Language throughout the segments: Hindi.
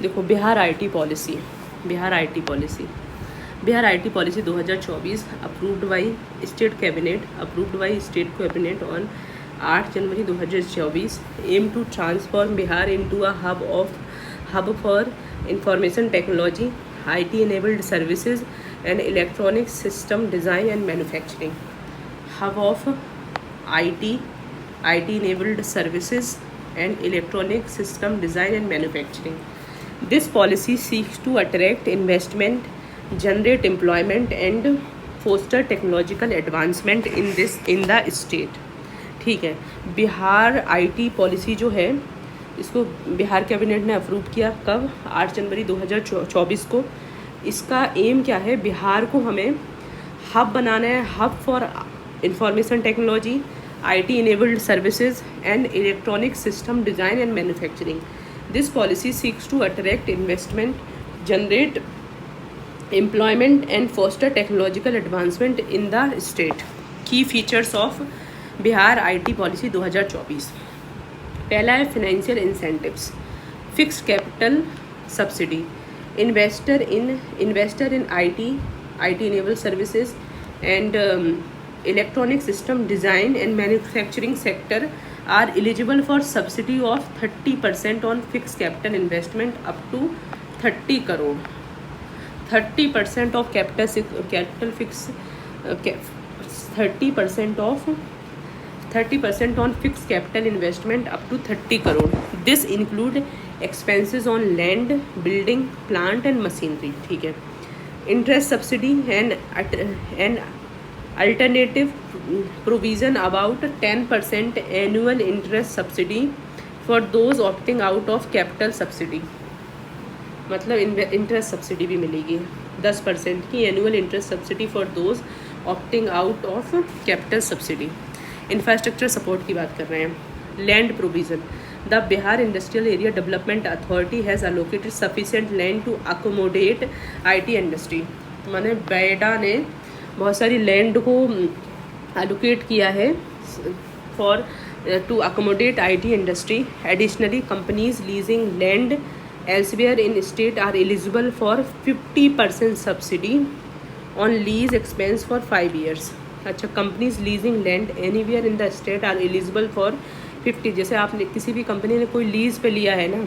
देखो Bihar IT policy, Bihar IT policy, Bihar IT policy 2024 approved by state cabinet on 8 January 2024 aim to transform Bihar into a hub for information technology, IT enabled services and electronic system design and manufacturing. Hub of IT enabled services and electronic system design and manufacturing. This policy seeks to attract investment, generate employment and foster technological advancement in the state. ठीक है, बिहार आईटी पॉलिसी जो है इसको बिहार कैबिनेट ने अप्रूव किया कब? 8 जनवरी 2024 को। इसका एम क्या है? बिहार को हमें हब बनाना है, hub for information technology, IT enabled services and electronic system design and manufacturing. This policy seeks to attract investment, generate employment and foster technological advancement in the state. Key features of Bihar IT policy 2024। पहला है financial incentives, fixed capital subsidy, investor in IT enabled services and electronic system design and manufacturing sector are eligible for subsidy of 30% on fixed capital investment up to 30 crore. 30% of capital fixed 30% on fixed capital investment up to 30 crore. This include expenses on land, building, plant and machinery. ठीक है, interest subsidy and alternative provision about 10% annual interest subsidy for those opting out of capital subsidy. मतलब इंटरेस्ट सब्सिडी भी मिलेगी 10% की annual interest subsidy for those opting out of capital subsidy. Infrastructure support की बात कर रहे हैं। Land provision, the Bihar industrial area development authority has allocated sufficient land to accommodate IT industry. माने बेडा ने बहुत सारी लैंड को अलोकेट किया है for to accommodate IT industry. Additionally companies leasing land elsewhere in state are eligible for 50% subsidy on lease expense for 5 years. अच्छा, companies leasing land anywhere in the state are eligible for 50। जैसे आपने किसी भी कंपनी ने कोई लीज पे लिया है ना,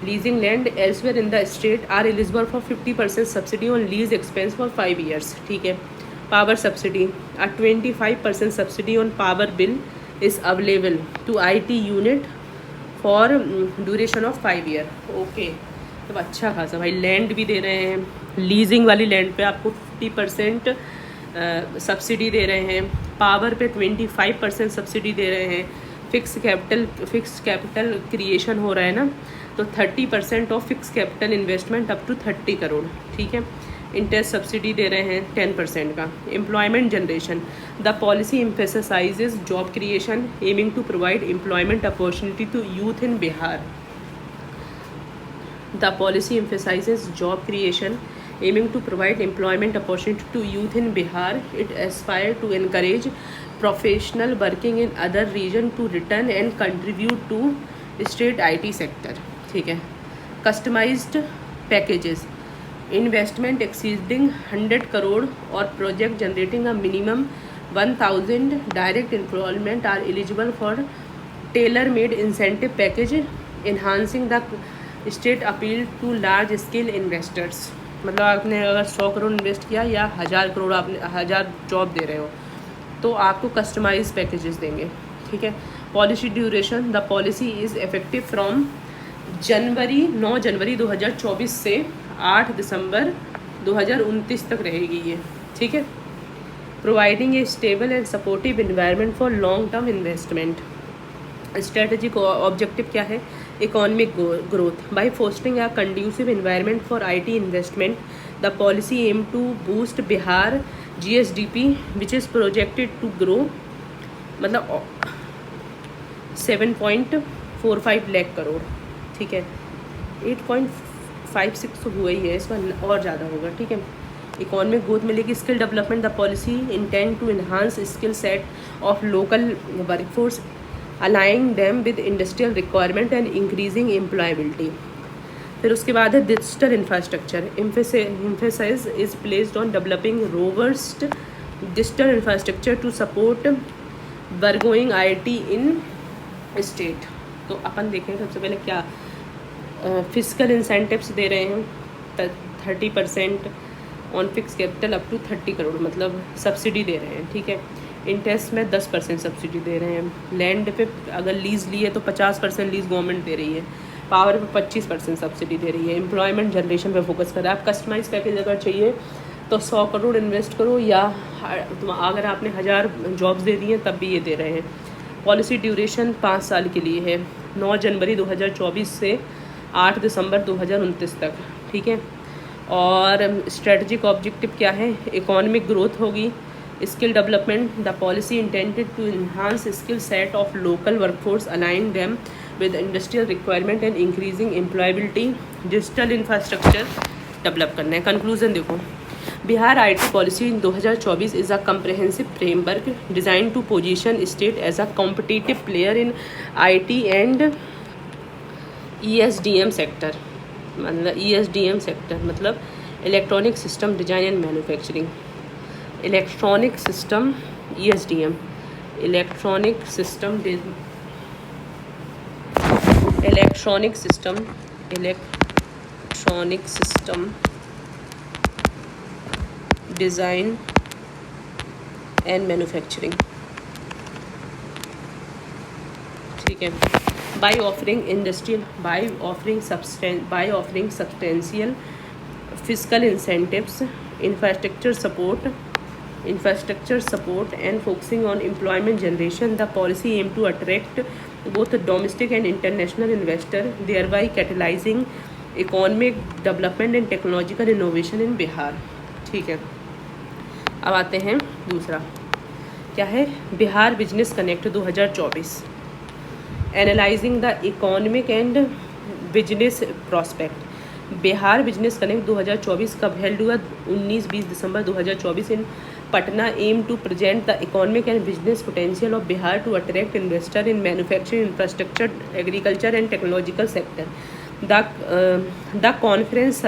leasing land elsewhere in the state are eligible for 50% subsidy on lease expense for 5 years. ठीक है, power subsidy, 25% subsidy on power bill is available to IT unit for duration of 5 year. Okay, तो अच्छा खासा भाई लैंड भी दे रहे हैं, लीजिंग वाली लैंड पे आपको 50% सब्सिडी दे रहे हैं, पावर पे 25% सब्सिडी दे रहे हैं, फिक्स कैपिटल क्रिएशन हो रहा है ना, तो 30% of fix capital investment up to 30 crore. ठीक है, इंटरेस्ट सब्सिडी दे रहे हैं 10% का. Employment generation, the policy emphasizes job creation aiming to provide employment opportunity to youth in Bihar. The policy emphasizes job creation, aiming to provide employment opportunity to youth in Bihar. It aspires to encourage professional working in other region to return and contribute to state IT sector. ठीक है. Customized packages, investment exceeding 100 crore or project generating a minimum 1000 direct employment are eligible for tailor-made incentive package, enhancing the state appeal to large scale investors. मतलब आपने अगर 100 करोड़ इन्वेस्ट किया या 1000 करोड़ आपने 1000 जॉब दे रहे हो तो आपको कस्टमाइज पैकेजेस देंगे. ठीक है. Policy duration, the policy is effective from 9 जनवरी 2024 से 8 दिसंबर 2029 तक रहेगी ये. ठीक है. Providing a stable and supportive environment for long term investment. Strategic objective क्या है? Economic growth by fostering a conducive environment for IT investment. The policy aim to boost Bihar GSDP which is projected to grow मतलब 7.45 लाख करोड़. ठीक है. 8.56 तो हुआ ही है, इस बार और ज़्यादा होगा. ठीक है. इकोनॉमिक ग्रोथ मिलेगी. Skill development, the policy intend to enhance skill set of local workforce, aligning them with industrial requirement and increasing employability. फिर उसके बाद है digital infrastructure, emphasis is placed on developing robust digital infrastructure to support burgeoning IT in state. तो अपन देखें सबसे पहले क्या फिजिकल इंसेंटिव्स दे रहे हैं 30% on fix capital up to 30 crore, मतलब सब्सिडी दे रहे हैं, ठीक है। इंटरेस्ट में 10% सब्सिडी दे रहे हैं। लैंड पे अगर लीज़ ली है तो 50% लीज़ गवर्नमेंट दे रही है। पावर पे 25% सब्सिडी दे रही है। एम्प्लॉयमेंट जनरेशन पे फोकस कर रहा है। आप कस्टमाइज पैकेज अगर चाहिए तो 100 करोड़ इन्वेस्ट करो, या अगर आपने 1000 जॉब्स दे दी हैं तब भी ये दे रहे हैं। पॉलिसी ड्यूरेशन 5 साल के लिए है, 9 जनवरी 2024 से 8 दिसंबर 2029 तक, ठीक है। और स्ट्रेटजिक ऑब्जेक्टिव क्या है? इकोनॉमिक ग्रोथ होगी, skill development, the policy intended to enhance skill set of local workforce, align them with industrial requirement and increasing employability, digital infrastructure develop करना है। कंक्लूजन देखो, Bihar IT policy in 2024 is a comprehensive framework design to position state as a competitive player in IT and ESDM sector. मतलब ESDM सेक्टर मतलब electronic system design and manufacturing. Electronic system ESDM, electronic system design and manufacturing, ठीक है। by offering substantial fiscal incentives, infrastructure support and focusing on employment generation, the policy aim to attract both domestic and international investor, thereby catalyzing economic development and technological innovation in Bihar, ठीक है। अब आते हैं दूसरा, क्या है? Bihar business connect 2024, analysing the economic and business prospect. Bihar business connect 2024 कब हेल्ड हुआ? 19-20 December 2024 in Patna. Aim to present the economic and business potential of Bihar to attract investor in manufacturing, infrastructure, agriculture and technological sector. The conference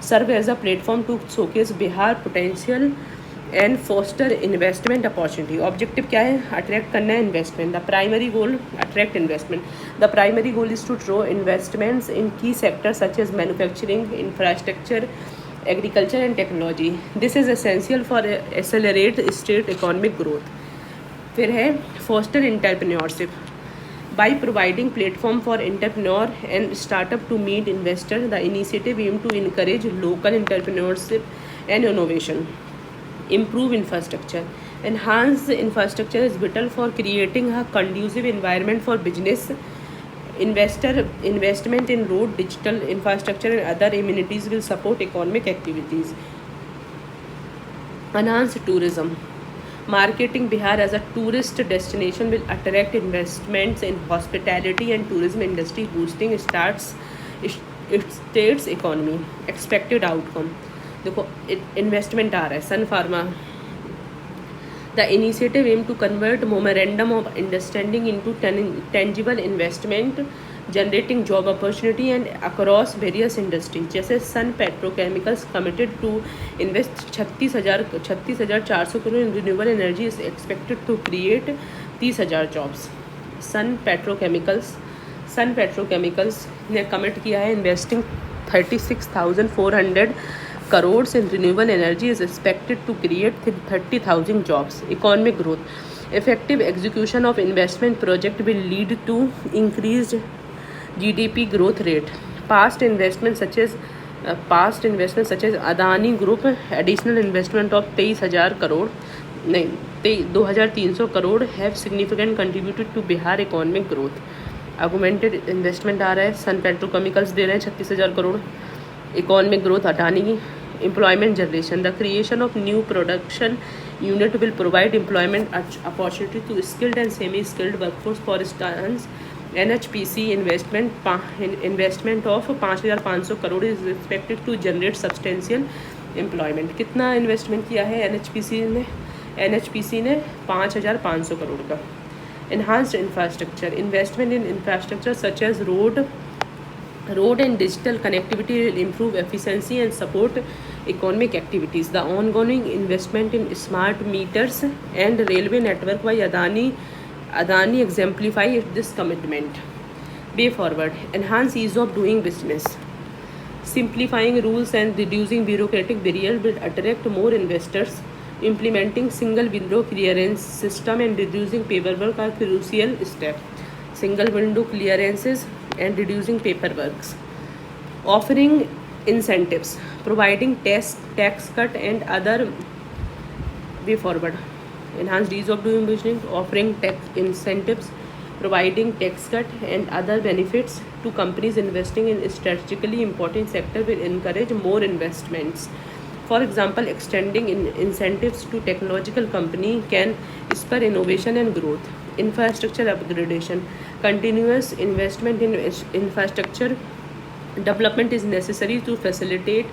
serve as a platform to showcase Bihar potential and foster investment opportunity. Objective क्या है? अट्रैक्ट करना है investment. The primary goal attract investment. The primary goal is to draw investments in key sector such as manufacturing, infrastructure, agriculture and technology. This is essential for accelerate state economic growth. फिर है foster entrepreneurship by providing platform for entrepreneur and startup to meet investor. The initiative aim to encourage local entrepreneurship and innovation. Improve infrastructure. Enhance infrastructure is vital for creating a conducive environment for business. Investment in road, digital infrastructure and other amenities will support economic activities. Enhance tourism. Marketing Bihar as a tourist destination will attract investments in hospitality and tourism industry, boosting state's economy. Expected outcome, देखो इन्वेस्टमेंट आ रहा है। Sun Pharma, the initiative aim to convert memorandum of understanding into tangible investment, generating job opportunity and across various industries. जैसे Sun Petrochemicals committed to invest 36,400 crore in renewable energy, is expected to create 30,000 jobs. Sun Petrochemicals ने कमिट किया है investing 36,400 crore in renewable energy is expected to create 30,000 jobs. Economic growth. Effective execution of investment project will lead to increased GDP growth rate. Past investments such as Adani Group, additional investment of 23,000 crore, 2,300 crore have significant contributed to Bihar economic growth. Augmented investment आ रहा है, सन पेट्रोकेमिकल्स दे रहे हैं 36,000 crore. Economic growth, Adani, employment generation, the creation of new production unit will provide employment opportunity to skilled and semi skilled workforce. For instance NHPC investment of 5,500 crore is expected to generate substantial employment. कितना इन्वेस्टमेंट किया है NHPC ने 5,500 करोड़ का। Enhanced infrastructure. Investment in infrastructure such as road, Road and digital connectivity will improve efficiency and support economic activities. The ongoing investment in smart meters and railway network by Adani exemplify this commitment. Way forward: enhance ease of doing business. Simplifying rules and reducing bureaucratic barriers will attract more investors. Implementing single window clearance system and reducing paperwork are crucial steps. Single window clearances and reducing paperwork. Offering incentives, providing tax cut and other. Way forward: enhanced ease of doing business, offering tax incentives, providing tax cut and other benefits to companies investing in strategically important sector will encourage more investments. For example, extending incentives to technological company can spur innovation and growth. Infrastructure upgradation, continuous investment in infrastructure development is necessary to facilitate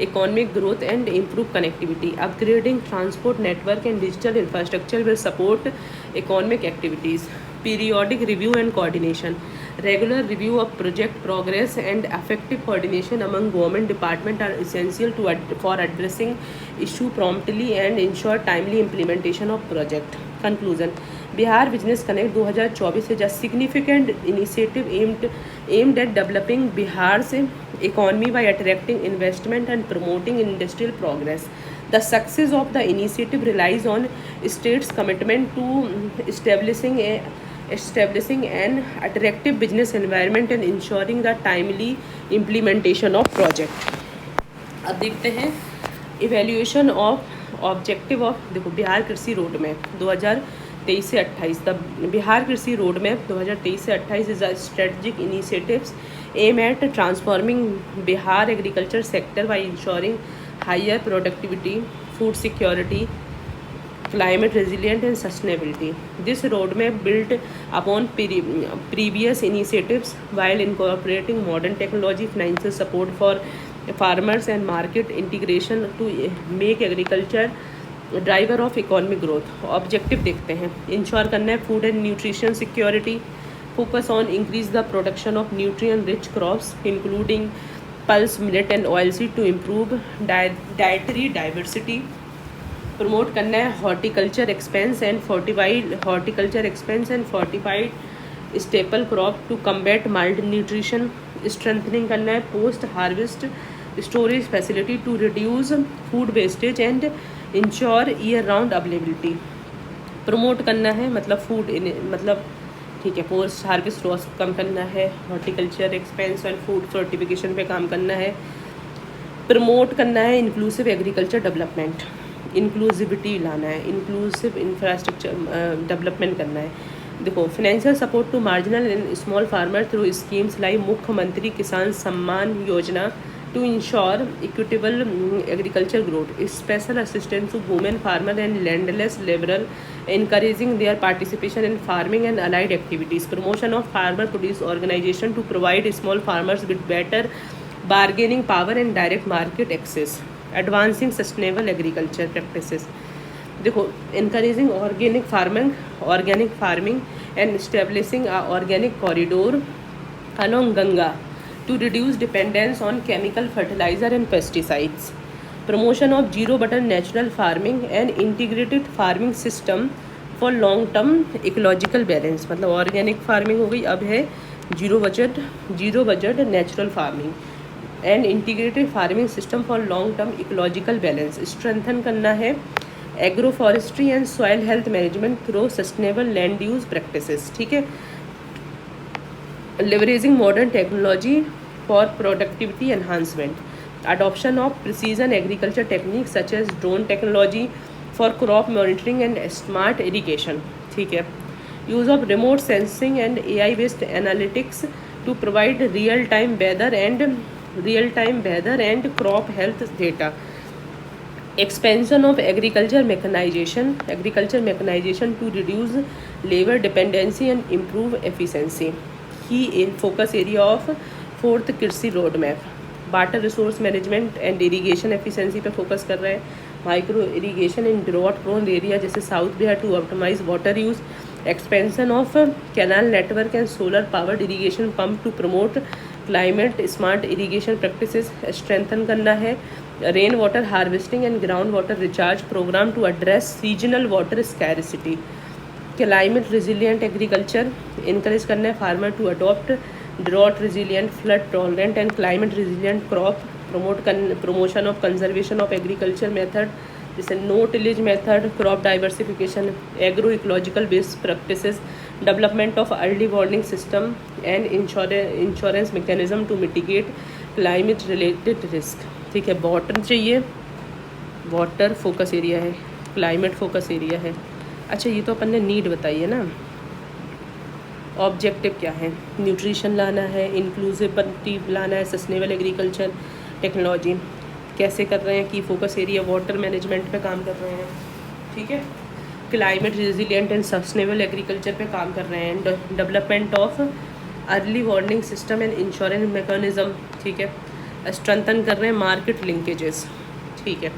economic growth and improve connectivity. Upgrading transport network and digital infrastructure will support economic activities. Periodic review and coordination. Regular review of project progress and effective coordination among government departments are essential for addressing issue promptly and ensure timely implementation of project. Conclusion: Bihar Business Connect 2024 is a significant initiative aimed at developing Bihar's economy by attracting investment and promoting industrial progress. The success of the initiative relies on state's commitment to establishing an attractive business environment and ensuring the timely implementation of project. अब देखते हैं इवेल्यूएशन ऑफ ऑब्जेक्टिव ऑफ, देखो बिहार कृषि रोड मैप 2023 से 28, द बिहार कृषि रोड मैप 2023 से 28 is a strategic initiatives aim at transforming Bihar agriculture sector by ensuring higher productivity, food security, climate resilient and sustainability. This roadmap built upon previous initiatives while incorporating modern technology, financial support for farmers and market integration to make agriculture driver of economic growth. Objective देखते हैं. इंश्योर करना है food and nutrition security, focus on increase the production of nutrient rich crops including pulse, millet and oilseed to improve dietary diversity. Promote करना है horticulture expense and fortified staple crop to combat malnutrition. strengthening करना है post harvest storage facility to reduce food wastage and ensure year round availability. Promote करना है मतलब फूड मतलब ठीक है, पोस्ट हार्वेस्ट लॉस कम करना है, horticulture expense and food certification पे काम करना है. प्रमोट करना है इंक्लूसिव एग्रीकल्चर डेवलपमेंट, इंक्लूसिविटी लाना है, इंक्लूसिव इंफ्रास्ट्रक्चर डेवलपमेंट करना है. देखो financial support to marginal and small farmer through schemes like Mukhyamantri Kisan Samman Yojana to ensure equitable agriculture growth. Special assistance to women farmer and landless laborer, encouraging their participation in farming and allied activities. Promotion of farmer produce organization to provide small farmers with better bargaining power and direct market access. Advancing sustainable agriculture practices. देखो encouraging organic farming and establishing a organic corridor along Ganga to reduce dependence on chemical fertilizer and pesticides. Promotion of zero burden natural farming and integrated farming system for long term ecological balance. मतलब ऑर्गेनिक फार्मिंग हो गई, अब है zero budget natural farming and integrated farming system for long term ecological balance. Strengthen करना है agro forestry and soil health management through sustainable land use practices. ठीक है. Leveraging modern technology for productivity enhancement. Adoption of precision agriculture techniques such as drone technology for crop monitoring and smart irrigation. ठीक है. Use of remote sensing and AI based analytics to provide real time weather and crop health data. Expansion of agriculture mechanization to reduce labor dependency and improve efficiency. Key in focus area of fourth Krishi roadmap. Water resource management and irrigation efficiency पे फोकस कर रहा है. Micro irrigation in drought prone area जैसे south Bihar to optimise water use. expansion of canal network and solar powered irrigation pump to promote climate smart irrigation practices. Strengthen करना है rain water harvesting and ground water recharge programme to address regional water scarcity. Climate resilient agriculture encourage करना है farmer to adopt drought resilient flood tolerant and climate resilient crop. Promotion of conservation of agriculture method जैसे no tillage method, crop diversification, agro ecological based practices, development of early warning system and insurance mechanism to mitigate climate related risk. ठीक है, वाटर चाहिए, वाटर फोकस एरिया है, क्लाइमेट फोकस एरिया है. अच्छा, ये तो अपन ने नीड बताई है ना. ऑब्जेक्टिव क्या है? न्यूट्रिशन लाना है, इंक्लूसिविटी लाना है, सस्टेनेबल एग्रीकल्चर टेक्नोलॉजी कैसे कर रहे हैं, की फोकस एरिया वाटर मैनेजमेंट पे काम कर रहे हैं. ठीक है, climate resilient and sustainable agriculture पे काम कर रहे हैं. Development of early warning system and insurance mechanism. ठीक है, स्ट्रेंथन कर रहे हैं मार्केट लिंकेजेस. ठीक है,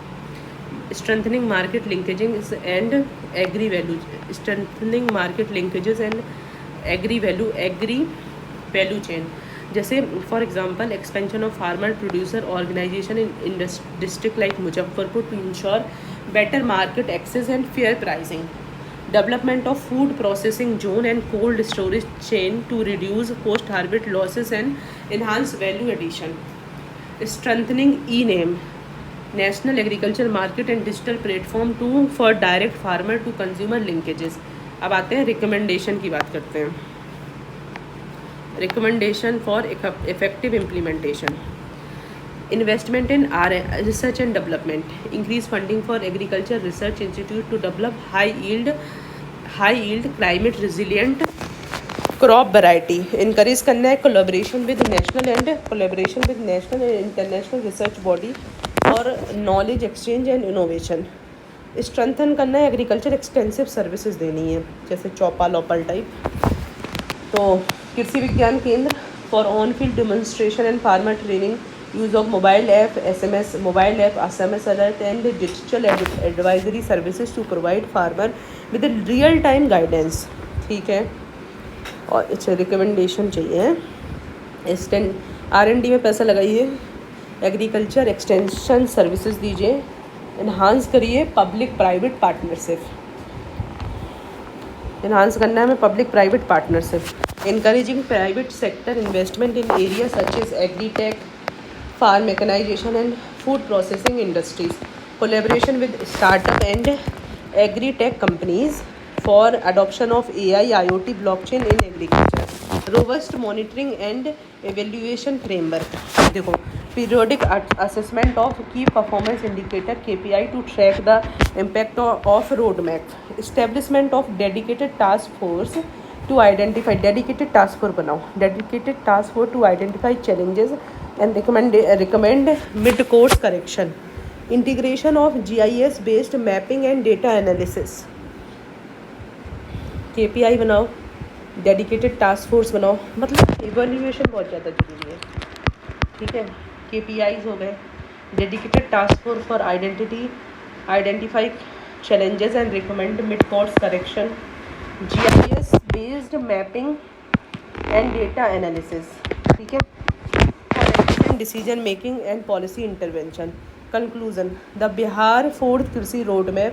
strengthening market linkages and agri value, strengthening market linkages and agri value chain. जैसे for example expansion of farmer producer organization in district like Muzaffarpur to ensure better market access and fair pricing. Development of food processing zone and cold storage chain to reduce post harvest losses and enhance value addition. Strengthening e NAM, national agriculture market and digital platform to for direct farmer to consumer linkages. अब आते हैं रिकमेंडेशन की बात करते हैं. Recommendation for effective implementation. Investment in research and development, increase funding for agriculture research institute to develop high yield climate resilient crop variety. Encourage करना है collaboration with national and international research body और knowledge exchange and innovation. Strengthen करना है एग्रीकल्चर एक्सटेंसिव सर्विसेज देनी है जैसे चौपा लोपल टाइप. तो Krishi Vigyan Kendra for on field demonstration and farmer training, use of mobile app SMS alert and digital advisory services to provide farmer with real time guidance. ठीक है, और अच्छा रिकमेंडेशन चाहिए. R&D में पैसा लगाइए, एग्रीकल्चर एक्सटेंशन सर्विसेज दीजिए, इन्हांस करिए पब्लिक प्राइवेट पार्टनरशिप. इन्हांस करना है हमें public private partnership. encouraging private sector investment in areas such as agri-tech, farm mechanization and food processing industries. Collaboration with startup and agri-tech companies for adoption of AI, IoT, blockchain in agriculture. Robust monitoring and evaluation framework. देखो, periodic assessment of key performance indicator KPI to track the impact of roadmap. Establishment of dedicated task force to identify to identify challenges and recommend mid-course correction. Integration of GIS based mapping and data analysis. KPI बनाओ, डेडिकेटेड टास्क फोर्स बनाओ, मतलब इवैल्यूएशन बहुत ज़्यादा जरूरी है. ठीक है, KPIs हो गए, dedicated task force for identify challenges and recommend mid-course correction. GIS based mapping and data analysis. ठीक है, for efficient decision making and policy intervention. Conclusion: the Bihar 4th कृषि roadmap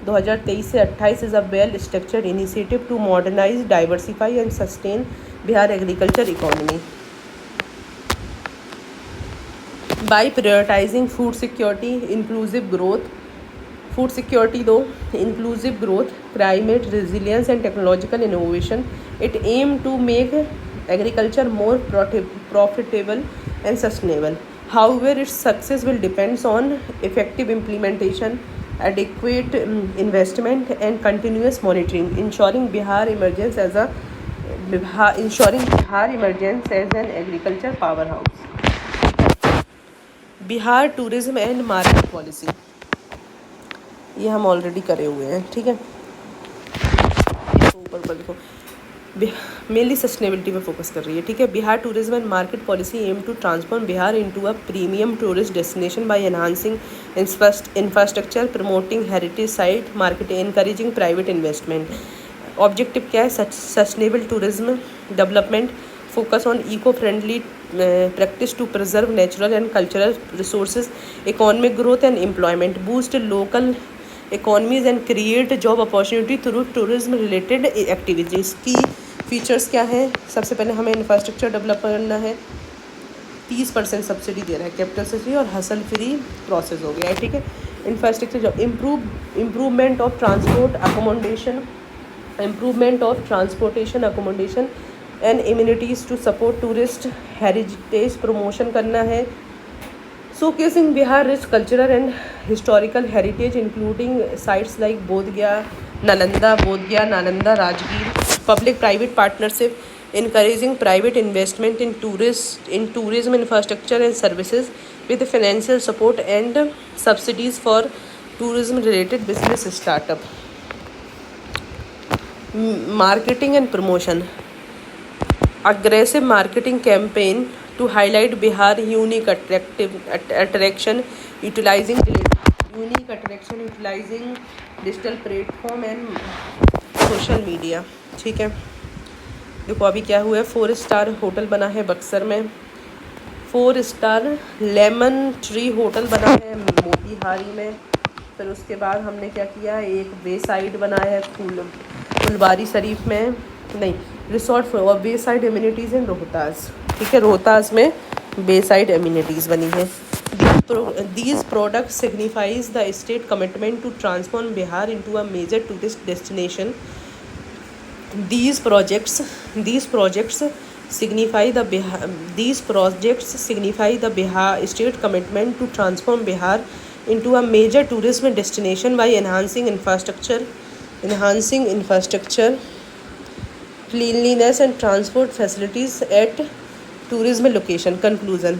2023 से 28 is a well structured initiative to modernize, diversify and sustain Bihar agriculture economy by prioritizing food security, inclusive growth, climate resilience and technological innovation. It aims to make agriculture more profitable and sustainable. However, its success will depend on effective implementation, adequate investment and continuous monitoring, ensuring Bihar emergence as an agriculture powerhouse. Bihar tourism and market policy, ये हम ऑलरेडी करे हुए हैं. ठीक है, ऊपर पर देखो, मेनली सस्टेनेबिलिटी में फोकस कर रही है. ठीक है, Bihar tourism and market policy aim to transform Bihar into a premium tourist destination by enhancing infrastructure, promoting heritage site, marketing, encouraging private investment. Objective क्या है, sustainable tourism development, focus on eco friendly practice to preserve natural and cultural resources, economic growth and employment, boost local economies and create job opportunity through tourism related activities. Key features क्या हैं, सबसे पहले हमें इंफ्रास्ट्रक्चर डेवलप करना है, 30% सब्सिडी दे रहा है, कैपिटल सब्सिडी और हसल फ्री प्रोसेस हो गया है, ठीक है। इंफ्रास्ट्रक्चर जो improvement of transport accommodation, improvement of transportation accommodation and immunities to support tourist heritage promotion करना है, showcasing Bihar rich cultural and historical heritage including sites like Bodhgaya Nalanda Rajgir, public private partnership encouraging private investment in tourism infrastructure and services with financial support and subsidies for tourism related business startup. Marketing and promotion, aggressive marketing campaign to highlight Bihar unique attraction utilizing digital platform and social media, ठीक है। देखो अभी क्या हुआ है, 4 स्टार होटल बना है बक्सर में, 4 स्टार लेमन ट्री होटल बना है मोतीहारी में। फिर उसके बाद हमने क्या किया, एक वे साइड बनाया है फुलवारी शरीफ में, नहीं रिसोर्ट और वे साइड एम्यूनिटीज़ इन रोहतास, ठीक है। रोहतास में वे साइड एम्यूनिटीज़ बनी है। These products signifies the state commitment to transform Bihar into a major tourist destination. These projects signify the Bihar state commitment to transform Bihar into a major tourism destination by enhancing infrastructure, cleanliness and transport facilities at tourism location. Conclusion: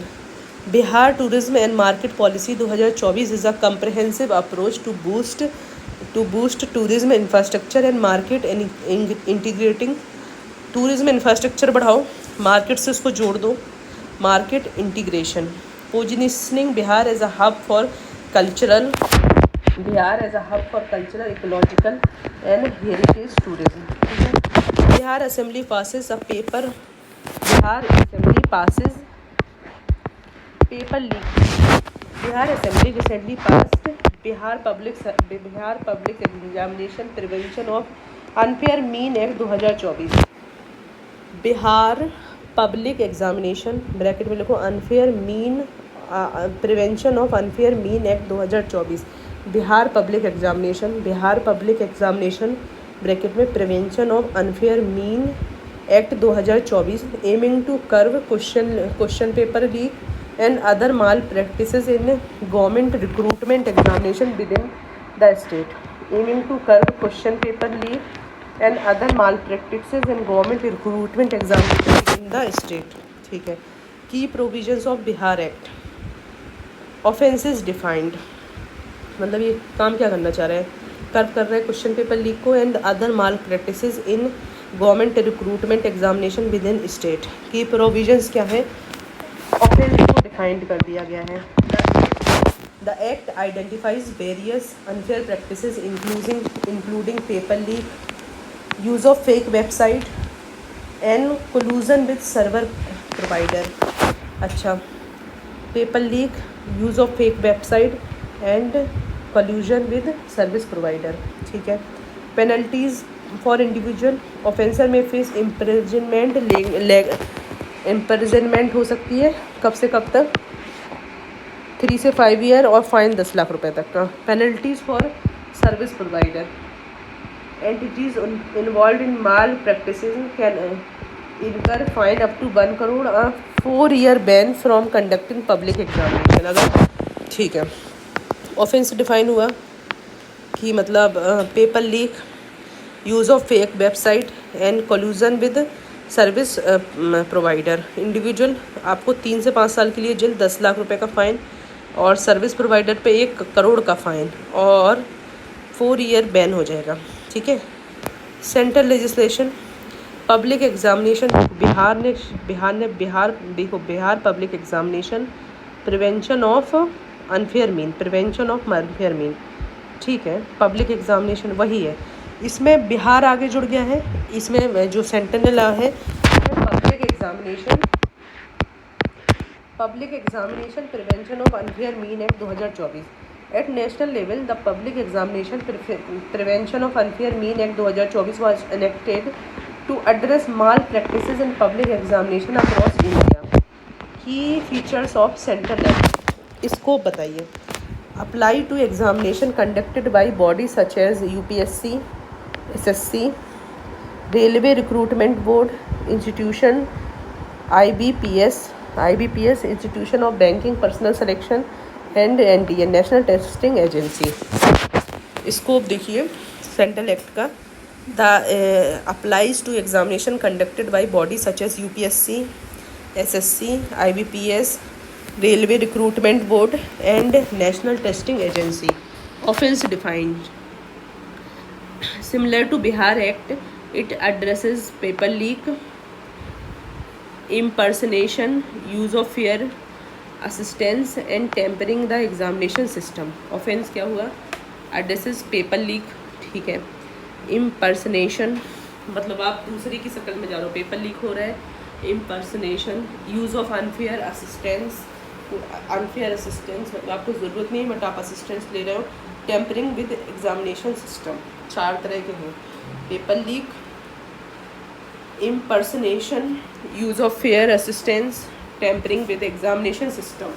Bihar Tourism and Market Policy 2024 is a comprehensive approach to boost tourism infrastructure and market and integrating tourism infrastructure बढ़ाओ, market से उसको जोड़ दो, market integration, positioning Bihar as a hub for cultural, ecological and heritage tourism. Bihar Assembly passes paper leak. Bihar Assembly recently passed Bihar Public Examination Prevention of Unfair Mean Act 2024. Bihar public examination bracket में लिखो unfair mean prevention of unfair mean act 2024, Bihar public examination bracket में prevention of unfair mean act 2024 aiming to curb question paper leak and other malpractices in government recruitment examination within the state, aiming to curb question paper leak and other malpractices in government recruitment examination within the state, ठीक है। Key provisions of Bihar Act, offences defined, मतलब ये काम क्या करना चाह रहा है, कर्व कर रहा है क्वेश्चन पेपर लीक को and other malpractices in government recruitment examination within state। की प्रोविजंस क्या है, ऑफेंस को डिफाइंड कर दिया गया है। The act identifies various unfair practices including paper leak, use of fake website and collusion with server provider. अच्छा, paper leak, use of fake website and collusion with service provider, ठीक है। पेनल्टीज़ फॉर इंडिविजुअल ऑफेंसर में फेस इम्प्रिजनमेंट हो सकती है, कब से कब तक, 3 से 5 ईयर और फाइन 10 लाख रुपए तक का। Penalties for service provider, entities involve in malpractices can incur fine up to 1 crore, 4 year ban from conducting public examination, अगर, ठीक है। ऑफेंस डिफाइन हुआ कि मतलब paper leak, use of fake website and collusion with service provider. Individual आपको 3 से 5 साल के लिए जेल, 10 लाख रुपए का फ़ाइन, और सर्विस प्रोवाइडर पे 1 करोड़ का फ़ाइन और 4 ईयर बैन हो जाएगा, ठीक है। Central legislation, public examination, Bihar public examination prevention of unfair mean, ठीक है। पब्लिक एग्जामिनेशन वही है, इसमें बिहार आगे जुड़ गया है। इसमें जो सेंट्रल लॉ है public examination prevention of unfair mean act 2024। At national level the public examination prevention of unfair mean act 2024 was enacted to address malpractices in public examination across India. Key features of central act इसको बताइए। Apply to examination conducted by body such as UPSC, SSC, railway recruitment board, institution IBPS, institution of banking personnel selection and NTA, national testing agency. Scope देखिए सेंट्रल एक्ट का। The applies to examination conducted by body such as UPSC, SSC, IBPS, railway recruitment board and national testing agency. Offence defined similar to Bihar Act, it addresses paper leak, impersonation, use of fair assistance and tampering the examination system। Offence क्या हुआ? addresses paper leak, ठीक है। impersonation मतलब आप दूसरे की शक्ल में जा रहे हो, पेपर लीक हो रहा है। impersonation, use of unfair assistance मतलब आपको ज़रूरत नहीं है बट आप असिस्टेंस ले रहे हो। टेम्परिंग विद एग्जामिनेशन सिस्टम, 4 तरह के हैं। Paper leak, impersonation, use of fair assistance, tampering with examination system।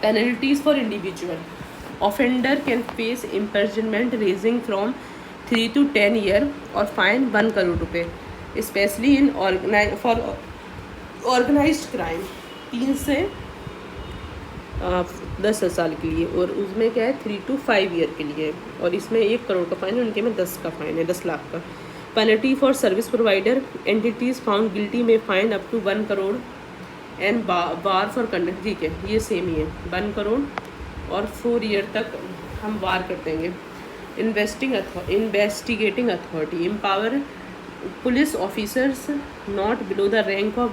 Penalties for individual: offender can face imprisonment ranging from 3 to 10 years or fine 1 crore रुपए, especially in organized crime 3 से 10 साल के लिए, और उसमें क्या है 3 to 5 ईयर के लिए, और इसमें 1 करोड़ का फाइन है, उनके में 10 का फाइन है, 10 लाख का। Penalty for service provider entities found guilty में fine up to 1 crore and bar for conduct, ठीक है ये सेम ही है, 1 करोड़ और 4 ईयर तक हम बार कर देंगे। Investigating authority empower police officers not below the rank of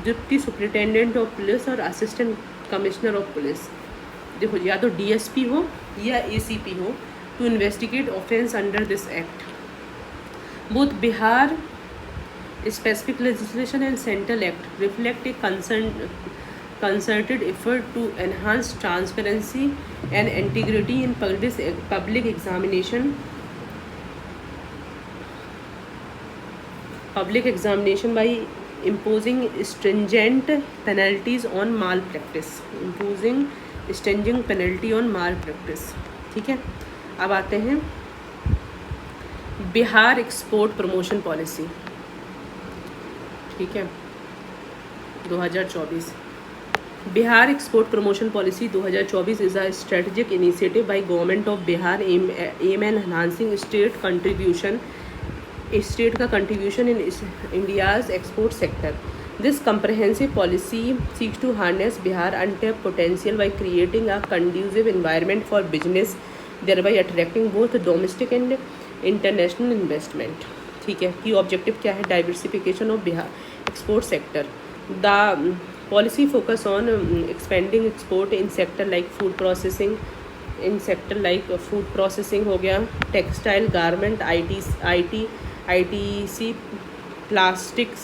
deputy superintendent of police और असिस्टेंट कमिश्नर ऑफ पुलिस। देखो या तो DSP हो या ACP हो to investigate offence under this act। Both Bihar specific legislation and Central Act reflect a concerted effort to enhance transparency and integrity in public examination by imposing stringent penalties on malpractice। imposing stringent penalty on malpractice, ठीक है। अब आते हैं बिहार एक्सपोर्ट प्रमोशन पॉलिसी, ठीक है 2024। Bihar export promotion policy 2024 is a strategic initiative by government of Bihar aiming enhancing state का contribution in India's export sector. This comprehensive policy seeks to harness Bihar untapped potential by creating a conducive environment for business, thereby attracting both domestic and international investment। ठीक है, की ऑब्जेक्टिव क्या है? Diversification of Bihar export sector. The policy focus on expanding export in sector like food processing हो गया, textile, garment, ITC, plastics,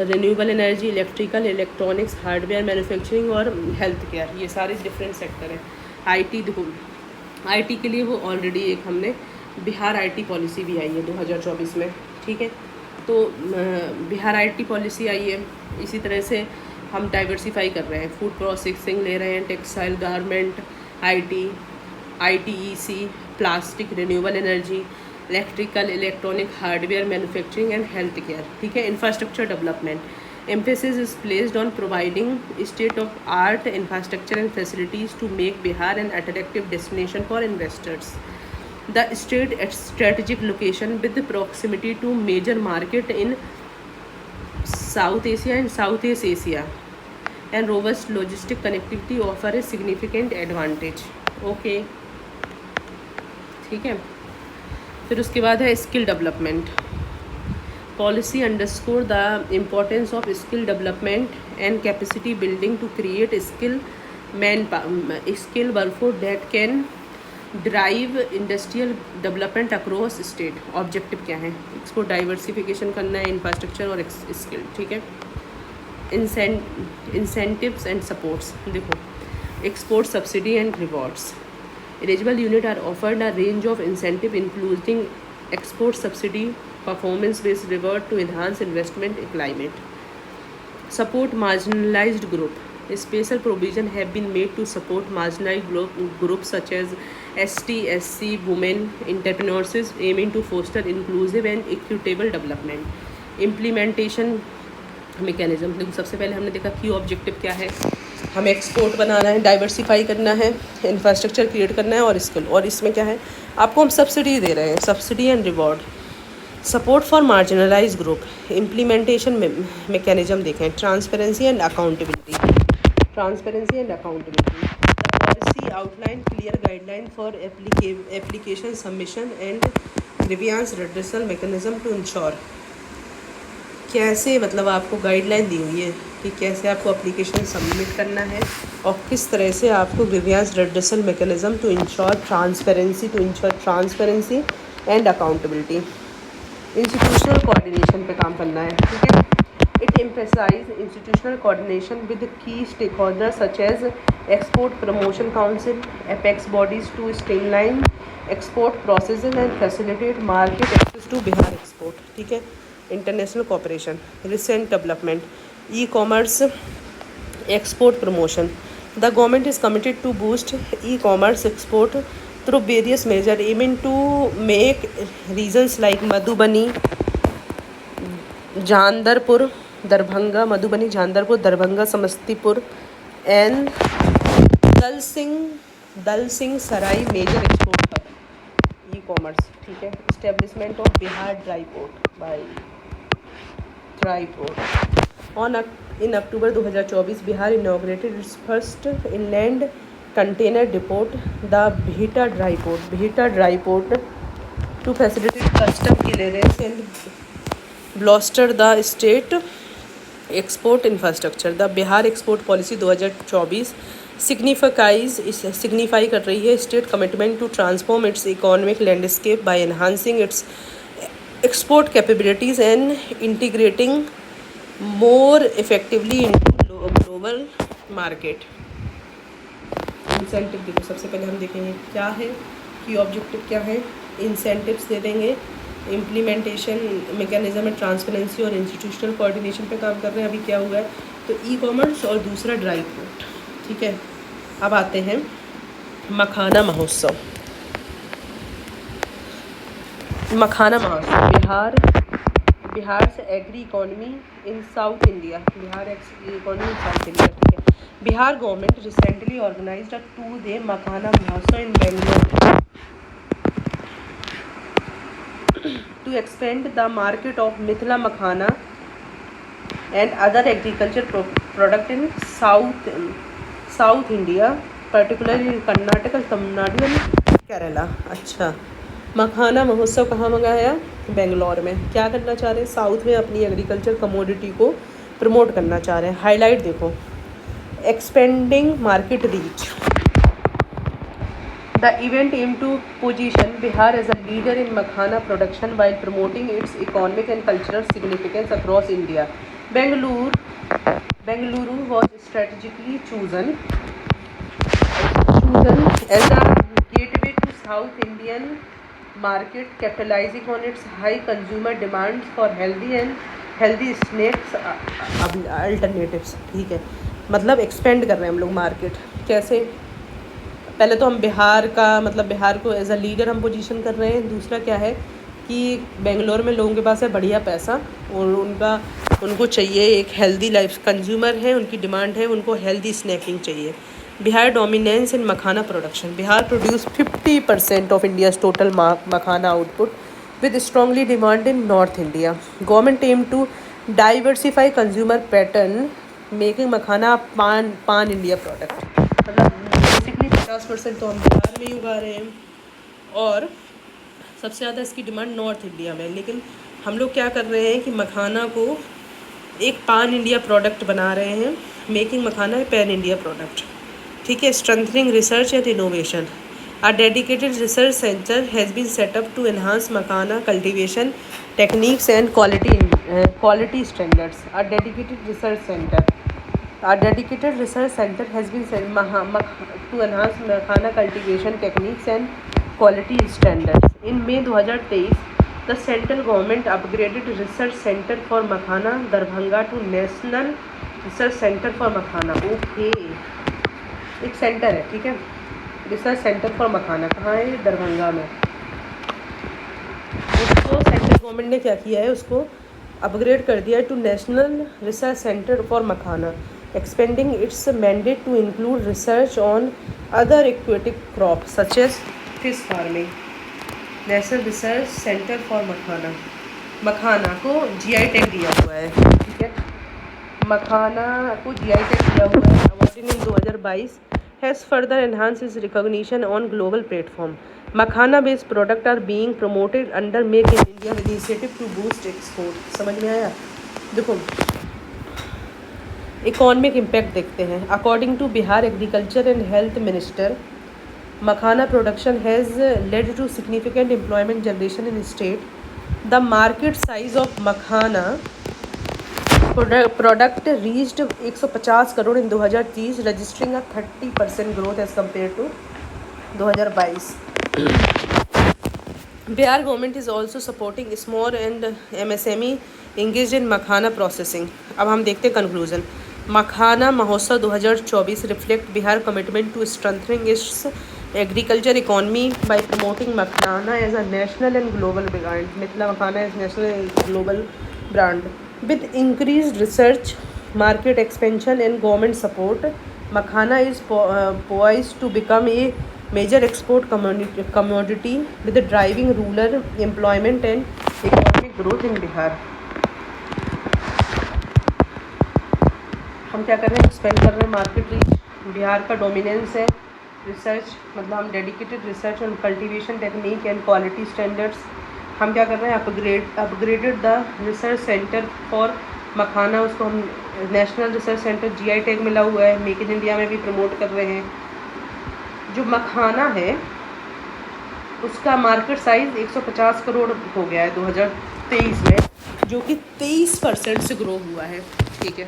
renewable energy, electronics, hardware manufacturing और हेल्थ केयर, ये सारे डिफरेंट सेक्टर हैं। IT देखो, IT के लिए वो ऑलरेडी एक हमने बिहार IT पॉलिसी भी आई है 2024 में, ठीक है। तो बिहार IT पॉलिसी आई है, इसी तरह से हम डाइवर्सिफाई कर रहे हैं, फूड प्रोसेसिंग ले रहे हैं, textile, garment, ITEC, plastic, renewable energy, electronic, hardware manufacturing and health care, ठीक है। Infrastructure development emphasis is placed on providing state of art infrastructure and facilities to make Bihar an attractive destination for investors. The state at strategic location with proximity to major market in South Asia and South East Asia and robust logistic connectivity offer a significant advantage. Okay, ठीक है। फिर उसके बाद है skill development policy underscore the importance of skill development and capacity building to create skill workforce that can drive industrial development across state, objective क्या है, एक्सपोर्ट डाइवर्सिफिकेशन करना है, इंफ्रास्ट्रक्चर और स्किल, ठीक है। इंसेंटिव्स एंड सपोर्ट्स, देखो export subsidy and rewards, eligible unit are offered a range of incentive including export subsidy, performance based reward to enhance investment climate. Support marginalized group, special provision have been made to support marginalized groups such as ST, SC, women entrepreneurs aiming to foster inclusive and equitable development. Implementation mechanism, देखो सबसे पहले हमने देखा की ऑब्जेक्टिव क्या है, हमें एक्सपोर्ट बनाना है, डाइवर्सिफाई करना है, इंफ्रास्ट्रक्चर क्रिएट करना है और स्किल, और इसमें क्या है आपको हम सब्सिडी दे रहे हैं, subsidy and reward. Support for marginalize group, implementation mechanism देखें, transparency and accountability, transparency and accountability, the policy outline clear guideline for application submission and grievance redressal mechanism to ensure, कैसे मतलब आपको गाइडलाइन दी हुई है कि कैसे आपको एप्लीकेशन सबमिट करना है और किस तरह से आपको grievance redressal mechanism to ensure transparency and accountability. Institutional coordination पे काम करना है, ठीक है। It emphasize institutional coordination with key stakeholders such as export promotion council, apex bodies to streamline export processes and facilitate market access to Bihar export, ठीक है। International cooperation, recent development, e-commerce export promotion, the government is committed to boost e-commerce export through various measures aiming to make regions like Madhubani, Jandarpur, Darbhanga, Samastipur and Dal Singh Sarai major export hub e-commerce, ठीक है। establishment of Bihar dry port by in October 2024, Bihar inaugurated its first inland container depot, the Bhita Dry Port, to facilitate custom clearance and bolster the state export infrastructure. The Bihar Export Policy 2024 signify कर रही है state commitment to transform its economic landscape by enhancing its export capabilities and integrating more effectively into global market. Incentive देखो, सबसे पहले हम देखेंगे क्या है कि ऑब्जेक्टिव क्या है, इंसेंटिव्स दे देंगे, इम्प्लीमेंटेशन मैकेनिज्म में ट्रांसपेरेंसी और इंस्टीट्यूशनल कोऑर्डिनेशन पे काम कर रहे हैं। अभी क्या हुआ है तो ई कॉमर्स और दूसरा ड्राई पोर्ट, ठीक है। अब आते हैं मखाना महोत्सव। बिहार से agri economy in South India, ठीक है। Bihar government recently organized a 2-day makhana Mahotsav in Bangalore to expand the market of Mithila makhana and other agriculture product in South India, particularly in Karnataka, Tamil Nadu and Kerala. अच्छा, मखाना महोत्सव कहाँ मंगाया? बेंगलोर में। क्या करना चाह रहे हैं? साउथ में अपनी एग्रीकल्चर कमोडिटी को प्रमोट करना चाह रहे हैं। हाईलाइट देखो, expanding market reach, the event aim to position Bihar as a leader in makhana production while promoting its economic and cultural significance across India. Bengaluru was strategically chosen as a gateway to South Indian market, capitalizing on its high consumer demands for healthy snacks alternatives, ठीक है। मतलब एक्सपेंड कर रहे हैं हम लोग मार्केट। कैसे? पहले तो हम बिहार को एज अ लीडर हम पोजीशन कर रहे हैं। दूसरा क्या है कि बेंगलोर में लोगों के पास है बढ़िया पैसा और उनको चाहिए एक हेल्दी लाइफ, कंज्यूमर है, उनकी डिमांड है, उनको हेल्दी स्नैकिंग चाहिए। Bihar dominance in makhana production, Bihar produce 50% of India's total makhana output with strongly demand in North India. Government aim to diversify consumer pattern, making makhana pan India product. मतलब बेसिकली 50% तो हम बिहार में ही उगा रहे हैं और सबसे ज़्यादा इसकी डिमांड नॉर्थ इंडिया में। लेकिन हम लोग क्या कर रहे हैं कि मखाना को एक पान इंडिया प्रोडक्ट बना रहे हैं, मेकिंग मखाना ए पैन इंडिया प्रोडक्ट, ठीक है। Strengthening research and innovation, A dedicated research center has been set up to enhance makhana cultivation techniques and quality standards. A dedicated research center. A dedicated research center has been set to enhance makhana cultivation techniques and quality standards. In May 2023, the central government upgraded Research Center for Makhana, Darbhanga to National Research Center for Makhana. Okay, एक सेंटर है, ठीक है, रिसर्च सेंटर फॉर मखाना कहाँ है? दरभंगा में। उसको सेंट्रल गवर्नमेंट ने क्या किया है, उसको अपग्रेड कर दिया है to national research centre for makhana, expanding its mandate to include research on other aquatic crop such as fish farming. National research centre for makhana, makhana को जीआई टैग दिया हुआ है, ठीक है, मखाना को जीआई टैग दिया हुआ है। Award in 2022 has further enhanced its recognition on global platform. Makhana based products are being promoted under Make in India initiative to boost export. समझ में आया? देखो, इकोनॉमिक इम्पैक्ट देखते हैं। According to Bihar agriculture and health minister, makhana production has led to significant employment generation in state. The market size of makhana product reached 150 crore in 2030, registering a 30% growth as compare to 2022। Bihar government is also supporting small and MSME engage in makhana processing. अब हम देखते हैं conclusion. Makhana Mahotsav 2024 reflect Bihar commitment to strengthening its agriculture economy by promoting makhana as a national and global brand. Mithila makhana as national and global brand. With increased research, market expansion and government support, Makhana is poised to become a major export commodity with driving rural employment and economic growth in Bihar. हम क्या कर रहे हैं? एक्सपेंड कर रहे हैं मार्केट रीच। बिहार का डोमिनेंस है रिसर्च, मतलब हम dedicated research on cultivation technique and quality standards. हम क्या कर रहे हैं? Upgraded the research centre for makhana, उसको हम national research centre GI tag मिला हुआ है, मेक इन इंडिया में भी प्रमोट कर रहे हैं। जो मखाना है उसका मार्केट साइज़ 150 करोड़ हो गया है 2023 में, जो कि 23% से ग्रो हुआ है, ठीक है।